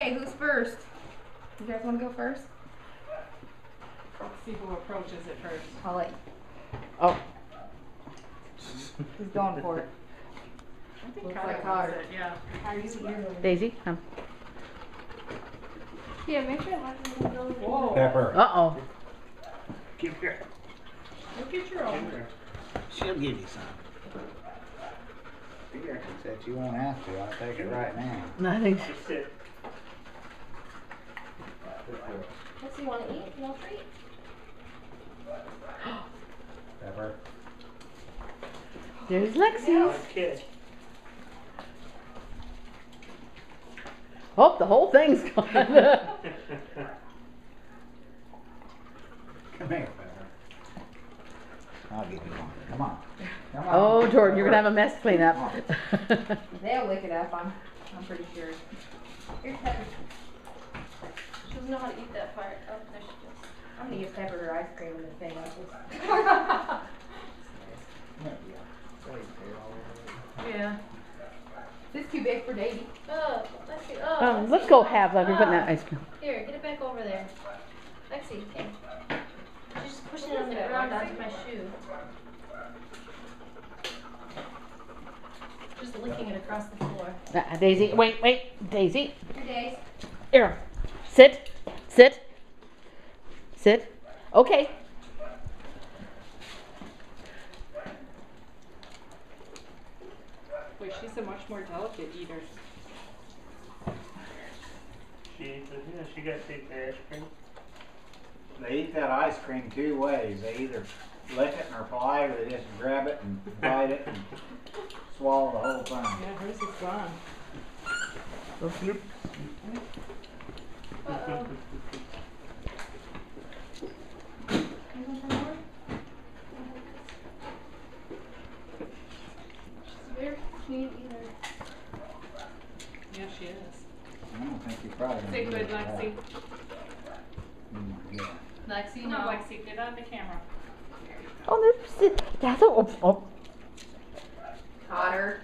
Okay, who's first? You guys want to go first? Let's see who approaches it first. I'll let you. Oh. Who's going for it? I think Looks Carter like wants Carter. it, yeah. Daisy, come. Yeah, make sure I'm not going to go. Whoa. Pepper. Uh-oh. Give her. Look at your own. She'll give you some. Here, said you won't have to. I'll take it right now. Nothing. What do you want to eat? No treat? Pepper. There's Lexi's. Okay. Oh, the whole thing's gone. Come here, Pepper. I'll give you one. Come on. Come on. Oh, Jordan, you're gonna have a mess to clean up. They'll lick it up, I'm pretty sure. Here's Pepper. She doesn't know how to eat that part. Oh, there she goes. I'm gonna give Pepper her ice cream in the thing. Yeah. This is too big for Davy. Oh, Lexi. Oh, Let's Lexi. go have like we're putting that ice cream. Here, get it back over there. Lexi, here. She's just pushing it on the ground onto my shoe. Just licking it across the floor. Daisy, wait, Daisy. Your days. Here, sit. Okay. Wait, she's a much more delicate eater. She got to take the ice cream. They eat that ice cream two ways. They either lick it in their pie or they just grab it and bite it and swallow the whole thing. Yeah, hers is gone. Uh-oh. You want some more? She's a very clean eater. Yeah, she is. I don't think you're probably Say gonna good, do that. Lexi. Yeah. Lexi, Come no. on, Lexi, get on the camera. Oh, there's that's oh. Hotter.